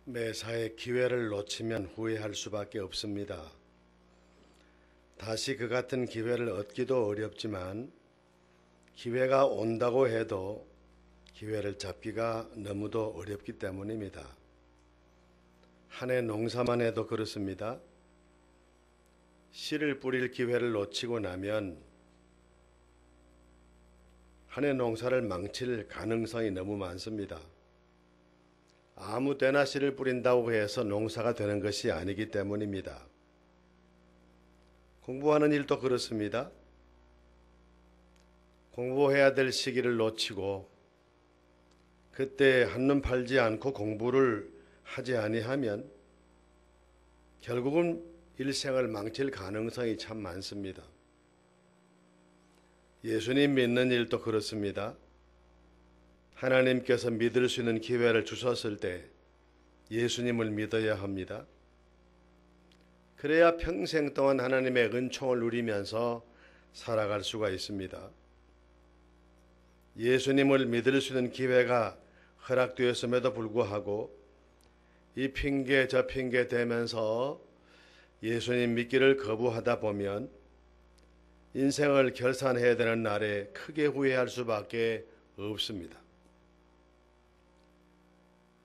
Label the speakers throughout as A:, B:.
A: 매사에 기회를 놓치면 후회할 수밖에 없습니다. 다시 그 같은 기회를 얻기도 어렵지만 기회가 온다고 해도 기회를 잡기가 너무도 어렵기 때문입니다. 한 해 농사만 해도 그렇습니다. 씨를 뿌릴 기회를 놓치고 나면 한 해 농사를 망칠 가능성이 너무 많습니다. 아무 때나 씨를 뿌린다고 해서 농사가 되는 것이 아니기 때문입니다. 공부하는 일도 그렇습니다. 공부해야 될 시기를 놓치고 그때 한눈 팔지 않고 공부를 하지 아니하면 결국은 일생을 망칠 가능성이 참 많습니다. 예수님 믿는 일도 그렇습니다. 하나님께서 믿을 수 있는 기회를 주셨을 때 예수님을 믿어야 합니다. 그래야 평생 동안 하나님의 은총을 누리면서 살아갈 수가 있습니다. 예수님을 믿을 수 있는 기회가 허락되었음에도 불구하고 이 핑계 저 핑계 대면서 예수님 믿기를 거부하다 보면 인생을 결산해야 되는 날에 크게 후회할 수밖에 없습니다.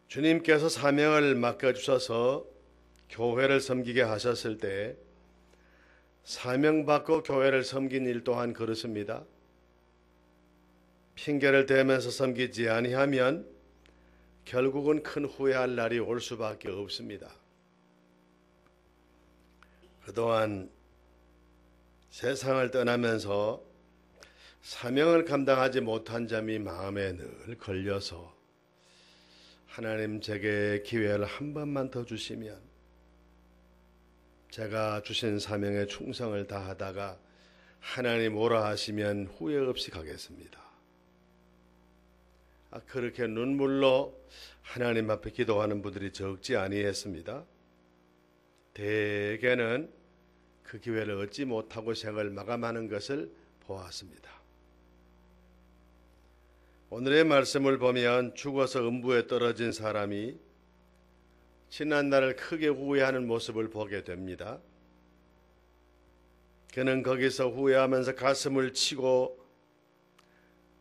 A: 주님께서 사명을 맡겨주셔서 교회를 섬기게 하셨을 때 사명받고 교회를 섬긴 일 또한 그렇습니다. 핑계를 대면서 섬기지 아니하면 결국은 큰 후회할 날이 올 수밖에 없습니다. 그동안 세상을 떠나면서 사명을 감당하지 못한 점이 마음에 늘 걸려서 하나님 제게 기회를 한 번만 더 주시면 제가 주신 사명에 충성을 다하다가 하나님 오라 하시면 후회 없이 가겠습니다. 그렇게 눈물로 하나님 앞에 기도하는 분들이 적지 아니했습니다. 대개는 그 기회를 얻지 못하고 생을 마감하는 것을 보았습니다. 오늘의 말씀을 보면 죽어서 음부에 떨어진 사람이 지난날을 크게 후회하는 모습을 보게 됩니다. 그는 거기서 후회하면서 가슴을 치고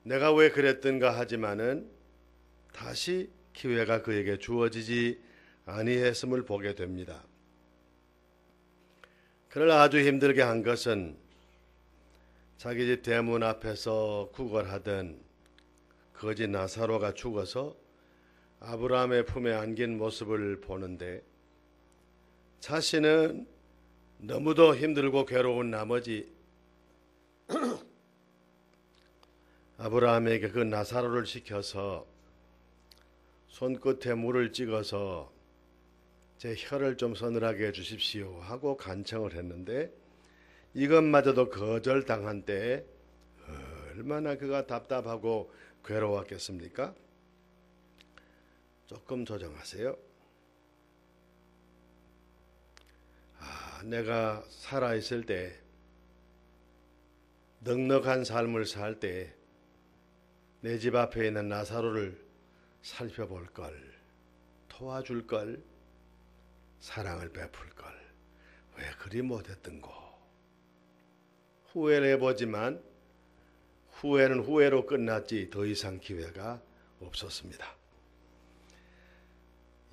A: 내가 왜 그랬던가 하지만은 다시 기회가 그에게 주어지지 아니했음을 보게 됩니다. 그를 아주 힘들게 한 것은 자기 집 대문 앞에서 구걸하던 거지 나사로가 죽어서 아브라함의 품에 안긴 모습을 보는데 자신은 너무도 힘들고 괴로운 나머지 아브라함에게 그 나사로를 시켜서 손끝에 물을 찍어서 제 혀를 좀 서늘하게 해주십시오 하고 간청을 했는데 이것마저도 거절당한 때에 얼마나 그가 답답하고 괴로웠겠습니까? 조금 조정하세요. 내가 살아있을 때 넉넉한 삶을 살 때 내 집 앞에 있는 나사로를 살펴볼 걸, 도와줄 걸, 사랑을 베풀 걸, 왜 그리 못했던고. 후회를 해보지만 후회는 후회로 끝났지 더 이상 기회가 없었습니다.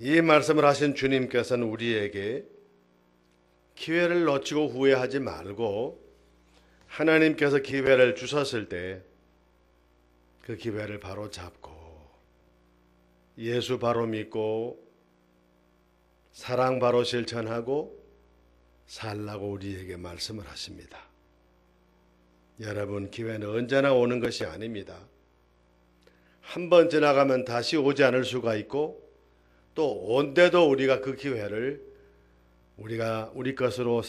A: 이 말씀을 하신 주님께서는 우리에게 기회를 놓치고 후회하지 말고 하나님께서 기회를 주셨을 때 그 기회를 바로 잡고 예수 바로 믿고 사랑 바로 실천하고 살라고 우리에게 말씀을 하십니다. 여러분, 기회는 언제나 오는 것이 아닙니다. 한 번 지나가면 다시 오지 않을 수가 있고 또 온데도 우리가 그 기회를 우리 것으로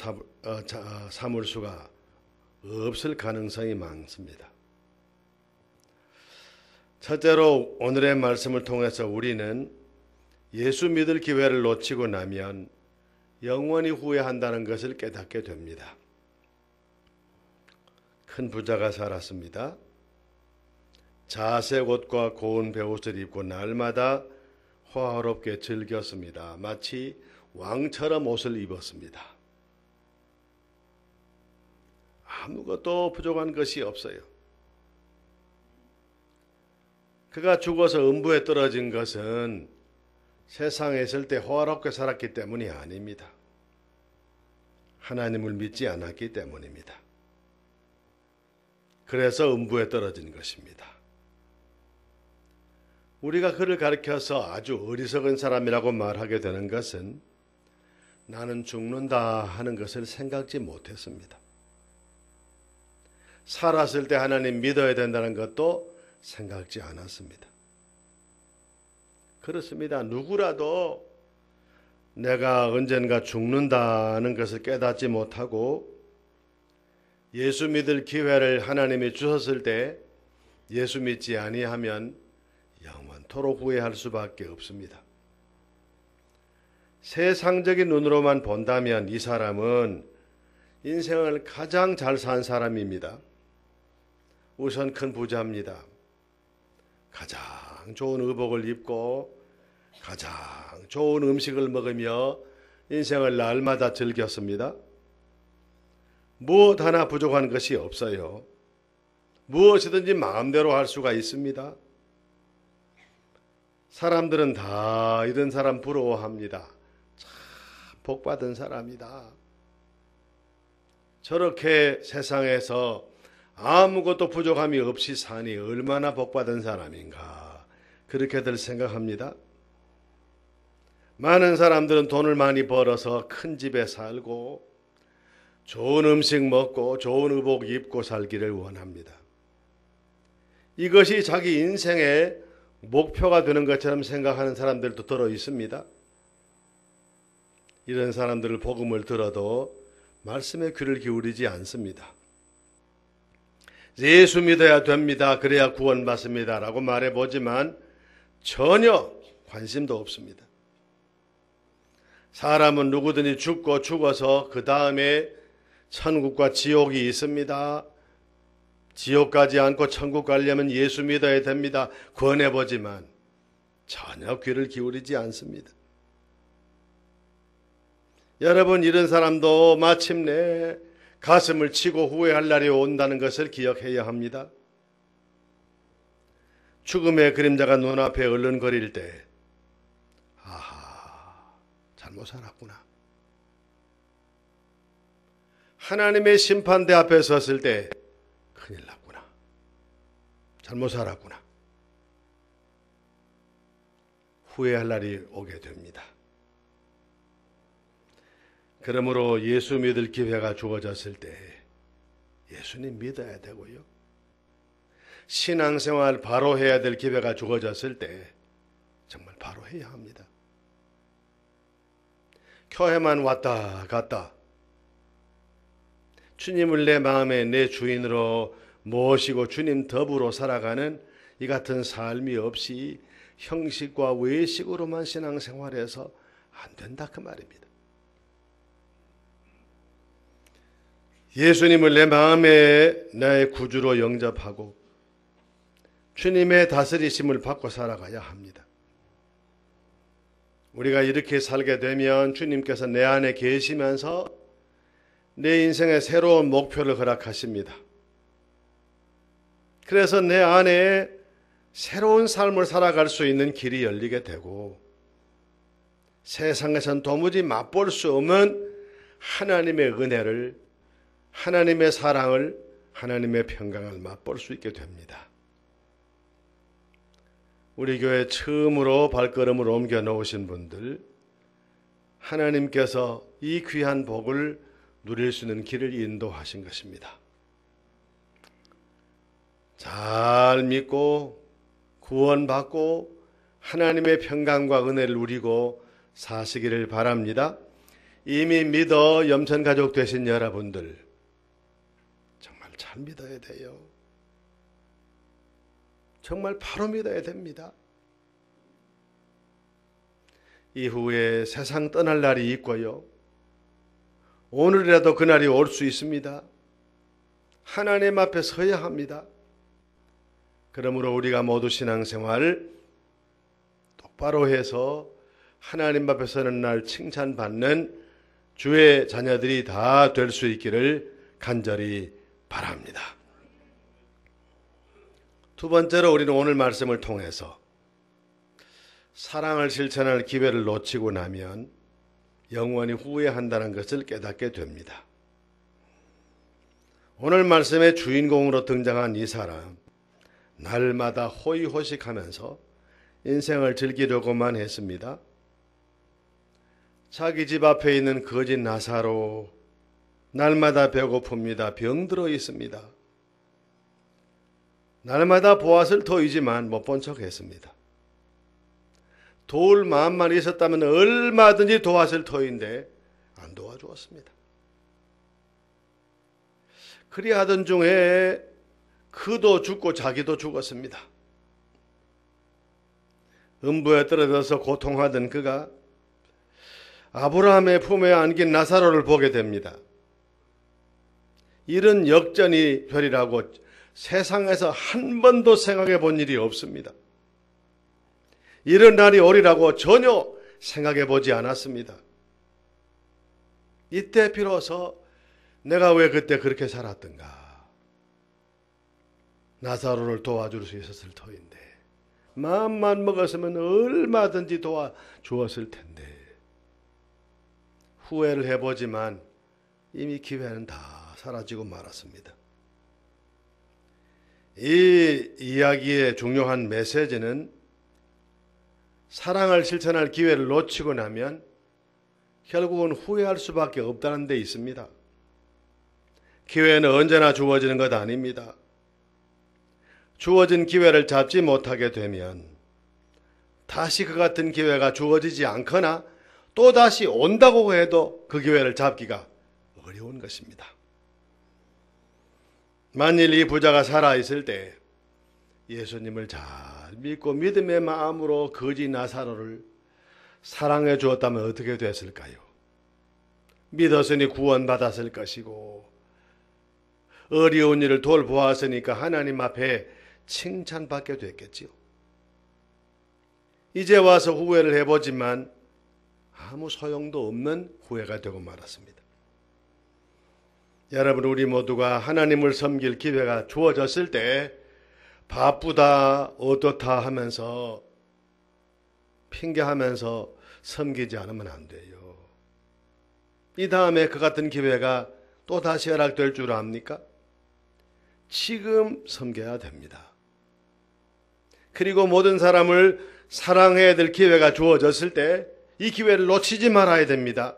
A: 삼을 수가 없을 가능성이 많습니다. 첫째로 오늘의 말씀을 통해서 우리는 예수 믿을 기회를 놓치고 나면 영원히 후회한다는 것을 깨닫게 됩니다. 큰 부자가 살았습니다. 자색 옷과 고운 베옷을 입고 날마다 호화롭게 즐겼습니다. 마치 왕처럼 옷을 입었습니다. 아무것도 부족한 것이 없어요. 그가 죽어서 음부에 떨어진 것은 세상에 있을 때 호화롭게 살았기 때문이 아닙니다. 하나님을 믿지 않았기 때문입니다. 그래서 음부에 떨어진 것입니다. 우리가 그를 가리켜서 아주 어리석은 사람이라고 말하게 되는 것은 나는 죽는다 하는 것을 생각지 못했습니다. 살았을 때 하나님 믿어야 된다는 것도 생각지 않았습니다. 그렇습니다. 누구라도 내가 언젠가 죽는다는 것을 깨닫지 못하고 예수 믿을 기회를 하나님이 주셨을 때 예수 믿지 아니하면 영원토록 후회할 수밖에 없습니다. 세상적인 눈으로만 본다면 이 사람은 인생을 가장 잘 산 사람입니다. 우선 큰 부자입니다. 가장 좋은 의복을 입고 가장 좋은 음식을 먹으며 인생을 날마다 즐겼습니다. 무엇 하나 부족한 것이 없어요. 무엇이든지 마음대로 할 수가 있습니다. 사람들은 다 이런 사람 부러워합니다. 참 복받은 사람이다. 저렇게 세상에서 아무것도 부족함이 없이 사니 얼마나 복받은 사람인가 그렇게들 생각합니다. 많은 사람들은 돈을 많이 벌어서 큰 집에 살고 좋은 음식 먹고 좋은 의복 입고 살기를 원합니다. 이것이 자기 인생의 목표가 되는 것처럼 생각하는 사람들도 들어 있습니다. 이런 사람들을 복음을 들어도 말씀에 귀를 기울이지 않습니다. 예수 믿어야 됩니다. 그래야 구원받습니다. 라고 말해보지만 전혀 관심도 없습니다. 사람은 누구든지 죽고 죽어서 그 다음에 천국과 지옥이 있습니다. 지옥 가지 않고 천국 가려면 예수 믿어야 됩니다. 권해보지만 전혀 귀를 기울이지 않습니다. 여러분, 이런 사람도 마침내 가슴을 치고 후회할 날이 온다는 것을 기억해야 합니다. 죽음의 그림자가 눈앞에 얼른거릴 때 아하, 잘못 살았구나. 하나님의 심판대 앞에 섰을 때 큰일 났구나. 잘못 살았구나. 후회할 날이 오게 됩니다. 그러므로 예수 믿을 기회가 주어졌을 때 예수님 믿어야 되고요. 신앙생활 바로 해야 될 기회가 주어졌을 때 정말 바로 해야 합니다. 교회만 왔다 갔다 주님을 내 마음에 내 주인으로 모시고 주님 더불어 살아가는 이 같은 삶이 없이 형식과 외식으로만 신앙생활해서 안 된다 그 말입니다. 예수님을 내 마음에 나의 구주로 영접하고 주님의 다스리심을 받고 살아가야 합니다. 우리가 이렇게 살게 되면 주님께서 내 안에 계시면서 내 인생의 새로운 목표를 허락하십니다. 그래서 내 안에 새로운 삶을 살아갈 수 있는 길이 열리게 되고 세상에선 도무지 맛볼 수 없는 하나님의 은혜를, 하나님의 사랑을, 하나님의 평강을 맛볼 수 있게 됩니다. 우리 교회 처음으로 발걸음을 옮겨 놓으신 분들, 하나님께서 이 귀한 복을 누릴 수 있는 길을 인도하신 것입니다. 잘 믿고 구원받고 하나님의 평강과 은혜를 누리고 사시기를 바랍니다. 이미 믿어 염천가족 되신 여러분들 정말 잘 믿어야 돼요. 정말 바로 믿어야 됩니다. 이후에 세상 떠날 날이 있고요. 오늘이라도 그날이 올 수 있습니다. 하나님 앞에 서야 합니다. 그러므로 우리가 모두 신앙생활을 똑바로 해서 하나님 앞에 서는 날 칭찬받는 주의 자녀들이 다 될 수 있기를 간절히 바랍니다. 두 번째로 우리는 오늘 말씀을 통해서 사랑을 실천할 기회를 놓치고 나면 영원히 후회한다는 것을 깨닫게 됩니다. 오늘 말씀의 주인공으로 등장한 이 사람, 날마다 호의호식하면서 인생을 즐기려고만 했습니다. 자기 집 앞에 있는 거지 나사로 날마다 배고픕니다. 병들어 있습니다. 날마다 보았을 터이지만 못 본 척 했습니다. 도울 마음만 있었다면 얼마든지 도왔을 터인데 안 도와주었습니다. 그리하던 중에 그도 죽고 자기도 죽었습니다. 음부에 떨어져서 고통하던 그가 아브라함의 품에 안긴 나사로를 보게 됩니다. 이런 역전이 별이라고 세상에서 한 번도 생각해 본 일이 없습니다. 이런 날이 오리라고 전혀 생각해 보지 않았습니다. 이때 비로소 내가 왜 그때 그렇게 살았던가. 나사로를 도와줄 수 있었을 터인데 마음만 먹었으면 얼마든지 도와주었을 텐데. 후회를 해보지만 이미 기회는 다 사라지고 말았습니다. 이 이야기의 중요한 메시지는 사랑을 실천할 기회를 놓치고 나면 결국은 후회할 수밖에 없다는 데 있습니다. 기회는 언제나 주어지는 것 아닙니다. 주어진 기회를 잡지 못하게 되면 다시 그 같은 기회가 주어지지 않거나 또다시 온다고 해도 그 기회를 잡기가 어려운 것입니다. 만일 이 부자가 살아있을 때 예수님을 잘 믿고 믿음의 마음으로 거지 나사로를 사랑해 주었다면 어떻게 됐을까요? 믿었으니 구원받았을 것이고 어려운 일을 돌보았으니까 하나님 앞에 칭찬받게 됐겠지요. 이제 와서 후회를 해보지만 아무 소용도 없는 후회가 되고 말았습니다. 여러분, 우리 모두가 하나님을 섬길 기회가 주어졌을 때 바쁘다 어떻다 하면서 핑계하면서 섬기지 않으면 안 돼요. 이 다음에 그 같은 기회가 또 다시 허락될 줄 압니까? 지금 섬겨야 됩니다. 그리고 모든 사람을 사랑해야 될 기회가 주어졌을 때 이 기회를 놓치지 말아야 됩니다.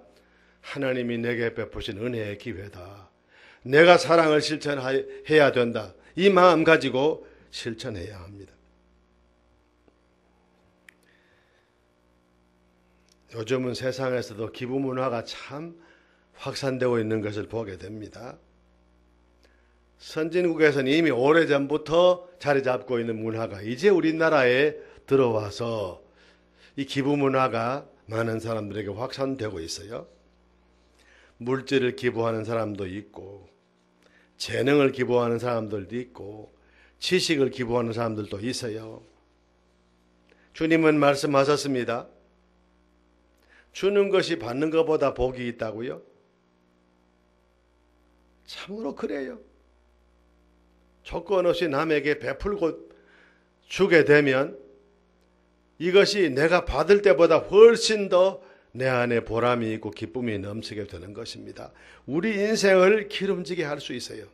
A: 하나님이 내게 베푸신 은혜의 기회다. 내가 사랑을 실천해야 된다. 이 마음 가지고 실천해야 합니다. 요즘은 세상에서도 기부 문화가 참 확산되고 있는 것을 보게 됩니다. 선진국에서는 이미 오래전부터 자리 잡고 있는 문화가 이제 우리나라에 들어와서 이 기부 문화가 많은 사람들에게 확산되고 있어요. 물질을 기부하는 사람도 있고 재능을 기부하는 사람들도 있고 지식을 기부하는 사람들도 있어요. 주님은 말씀하셨습니다. 주는 것이 받는 것보다 복이 있다고요? 참으로 그래요. 조건 없이 남에게 베풀고 주게 되면 이것이 내가 받을 때보다 훨씬 더 내 안에 보람이 있고 기쁨이 넘치게 되는 것입니다. 우리 인생을 기름지게 할 수 있어요.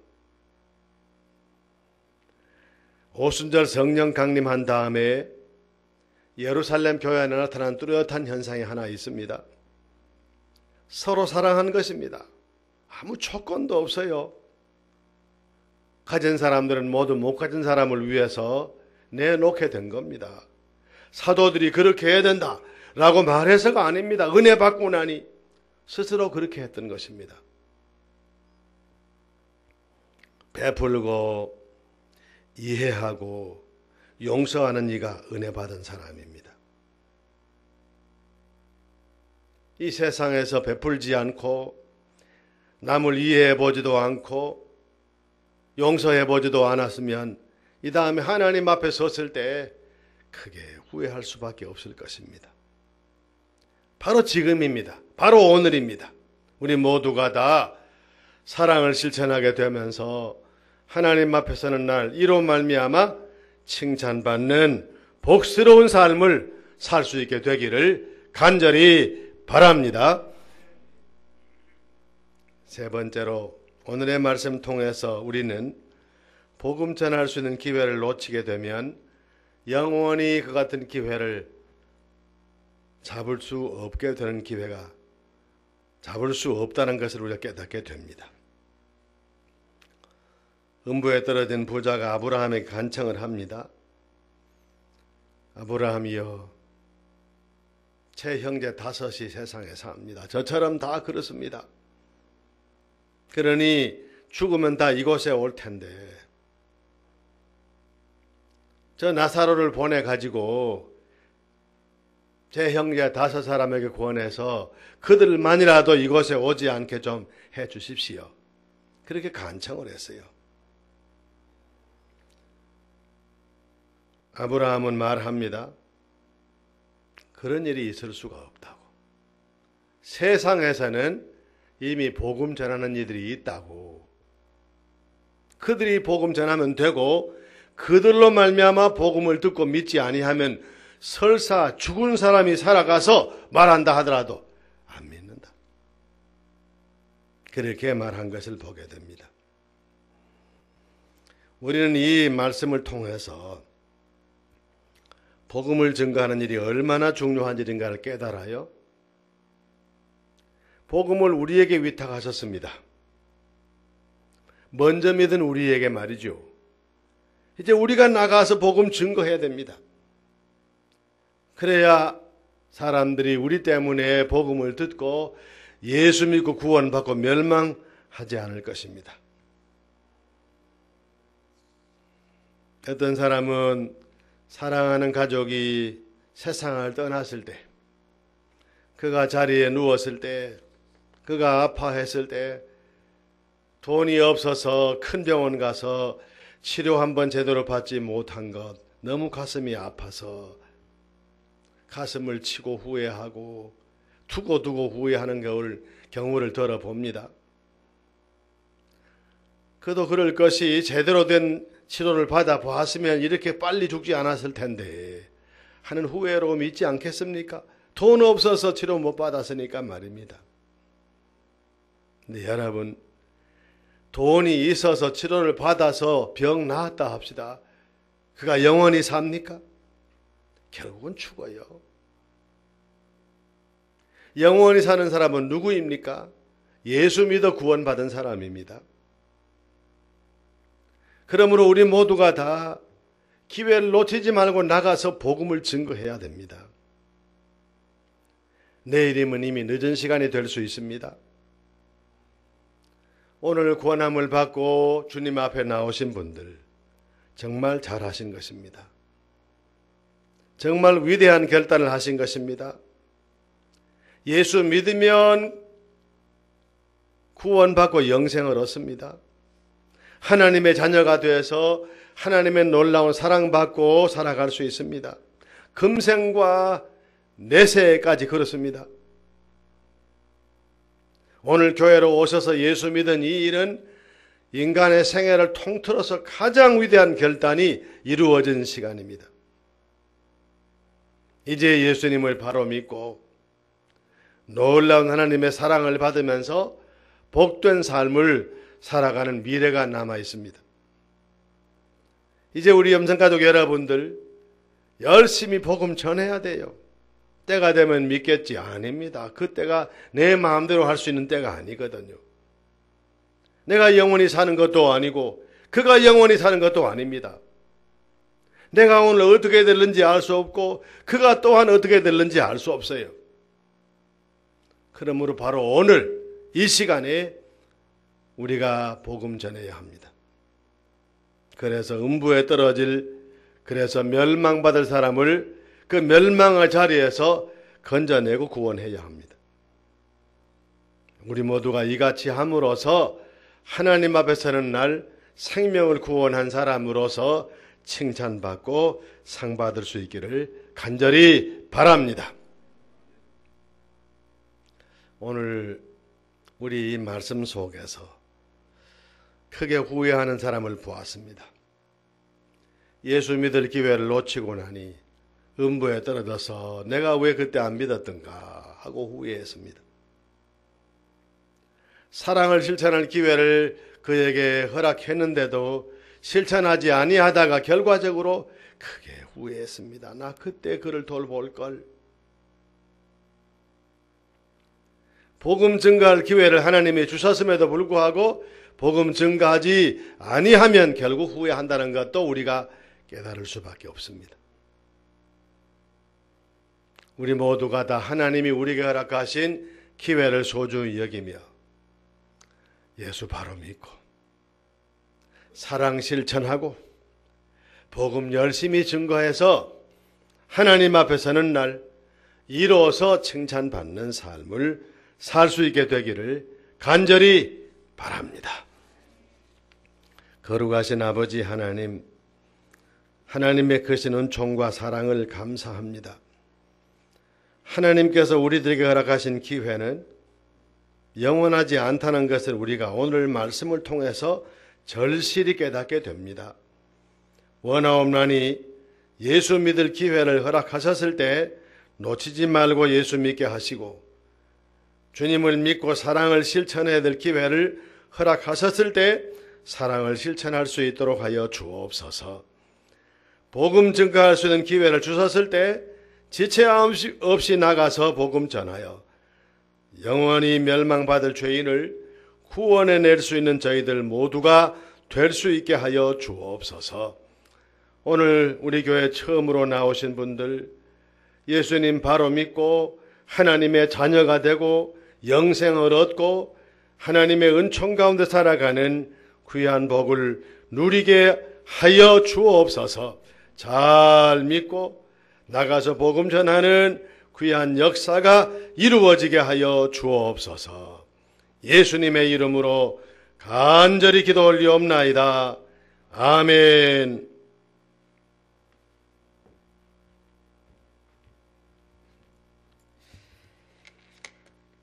A: 오순절 성령 강림한 다음에 예루살렘 교회에 나타난 뚜렷한 현상이 하나 있습니다. 서로 사랑한 것입니다. 아무 조건도 없어요. 가진 사람들은 모두 못 가진 사람을 위해서 내놓게 된 겁니다. 사도들이 그렇게 해야 된다 라고 말해서가 아닙니다. 은혜 받고 나니 스스로 그렇게 했던 것입니다. 베풀고 이해하고 용서하는 이가 은혜 받은 사람입니다. 이 세상에서 베풀지 않고 남을 이해해 보지도 않고 용서해 보지도 않았으면 이 다음에 하나님 앞에 섰을 때 크게 후회할 수밖에 없을 것입니다. 바로 지금입니다. 바로 오늘입니다. 우리 모두가 다 사랑을 실천하게 되면서 하나님 앞에 서는 날 이로 말미암아 칭찬받는 복스러운 삶을 살 수 있게 되기를 간절히 바랍니다. 세 번째로 오늘의 말씀 통해서 우리는 복음 전할 수 있는 기회를 놓치게 되면 영원히 그 같은 기회를 잡을 수 없게 되는 기회가 잡을 수 없다는 것을 우리가 깨닫게 됩니다. 음부에 떨어진 부자가 아브라함에게 간청을 합니다. 아브라함이여, 제 형제 5이 세상에 삽니다. 저처럼 다 그렇습니다. 그러니 죽으면 다 이곳에 올 텐데 저 나사로를 보내가지고 제 형제 5사람에게 구원해서 그들만이라도 이곳에 오지 않게 좀 해주십시오. 그렇게 간청을 했어요. 아브라함은 말합니다. 그런 일이 있을 수가 없다고. 세상에서는 이미 복음 전하는 이들이 있다고. 그들이 복음 전하면 되고 그들로 말미암아 복음을 듣고 믿지 아니하면 설사 죽은 사람이 살아가서 말한다 하더라도 안 믿는다. 그렇게 말한 것을 보게 됩니다. 우리는 이 말씀을 통해서 복음을 증거하는 일이 얼마나 중요한 일인가를 깨달아요. 복음을 우리에게 위탁하셨습니다. 먼저 믿은 우리에게 말이죠. 이제 우리가 나가서 복음 증거해야 됩니다. 그래야 사람들이 우리 때문에 복음을 듣고 예수 믿고 구원받고 멸망하지 않을 것입니다. 어떤 사람은 사랑하는 가족이 세상을 떠났을 때, 그가 자리에 누웠을 때, 그가 아파했을 때, 돈이 없어서 큰 병원 가서 치료 한번 제대로 받지 못한 것, 너무 가슴이 아파서 가슴을 치고 후회하고 두고 후회하는 경우를 들어봅니다. 그도 그럴 것이 제대로 된 치료를 받아 보았으면 이렇게 빨리 죽지 않았을 텐데 하는 후회로움이 있지 않겠습니까? 돈 없어서 치료 못 받았으니까 말입니다. 근데 여러분, 돈이 있어서 치료를 받아서 병 나았다 합시다. 그가 영원히 삽니까? 결국은 죽어요. 영원히 사는 사람은 누구입니까? 예수 믿어 구원받은 사람입니다. 그러므로 우리 모두가 다 기회를 놓치지 말고 나가서 복음을 증거해야 됩니다. 내일이면 이미 늦은 시간이 될 수 있습니다. 오늘 구원함을 받고 주님 앞에 나오신 분들 정말 잘하신 것입니다. 정말 위대한 결단을 하신 것입니다. 예수 믿으면 구원받고 영생을 얻습니다. 하나님의 자녀가 되어서 하나님의 놀라운 사랑받고 살아갈 수 있습니다. 금생과 내세까지 그렇습니다. 오늘 교회로 오셔서 예수 믿은 이 일은 인간의 생애를 통틀어서 가장 위대한 결단이 이루어진 시간입니다. 이제 예수님을 바로 믿고 놀라운 하나님의 사랑을 받으면서 복된 삶을 살아가는 미래가 남아 있습니다. 이제 우리 염성가족 여러분들 열심히 복음 전해야 돼요. 때가 되면 믿겠지. 아닙니다. 그 때가 내 마음대로 할 수 있는 때가 아니거든요. 내가 영원히 사는 것도 아니고 그가 영원히 사는 것도 아닙니다. 내가 오늘 어떻게 될는지 알 수 없고 그가 또한 어떻게 될는지 알 수 없어요. 그러므로 바로 오늘 이 시간에 우리가 복음 전해야 합니다. 그래서 음부에 그래서 멸망받을 사람을 그 멸망의 자리에서 건져내고 구원해야 합니다. 우리 모두가 이같이 함으로써 하나님 앞에 서는 날 생명을 구원한 사람으로서 칭찬받고 상 받을 수 있기를 간절히 바랍니다. 오늘 우리 이 말씀 속에서 크게 후회하는 사람을 보았습니다. 예수 믿을 기회를 놓치고 나니 음부에 떨어져서 내가 왜 그때 안 믿었던가 하고 후회했습니다. 사랑을 실천할 기회를 그에게 허락했는데도 실천하지 아니하다가 결과적으로 크게 후회했습니다. 나 그때 그를 돌볼 걸. 복음 증거할 기회를 하나님이 주셨음에도 불구하고 복음 증거하지 아니하면 결국 후회한다는 것도 우리가 깨달을 수밖에 없습니다. 우리 모두가 다 하나님이 우리에게 허락하신 기회를 소중히 여기며 예수 바로 믿고 사랑 실천하고 복음 열심히 증거해서 하나님 앞에 서는 날 이로써 칭찬받는 삶을 살 수 있게 되기를 간절히 바랍니다. 거룩하신 아버지 하나님, 하나님의 크신 은총과 사랑을 감사합니다. 하나님께서 우리들에게 허락하신 기회는 영원하지 않다는 것을 우리가 오늘 말씀을 통해서 절실히 깨닫게 됩니다. 원하옵나니 예수 믿을 기회를 허락하셨을 때 놓치지 말고 예수 믿게 하시고 주님을 믿고 사랑을 실천해야 될 기회를 허락하셨을 때 사랑을 실천할 수 있도록 하여 주옵소서. 복음 증거할 수 있는 기회를 주셨을 때 지체 없이 나가서 복음 전하여 영원히 멸망받을 죄인을 구원해낼 수 있는 저희들 모두가 될 수 있게 하여 주옵소서. 오늘 우리 교회 처음으로 나오신 분들 예수님 바로 믿고 하나님의 자녀가 되고 영생을 얻고 하나님의 은총 가운데 살아가는 귀한 복을 누리게 하여 주옵소서. 잘 믿고 나가서 복음 전하는 귀한 역사가 이루어지게 하여 주옵소서. 예수님의 이름으로 간절히 기도 올리옵나이다. 아멘.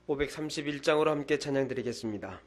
B: (531장으로) 함께 찬양 드리겠습니다.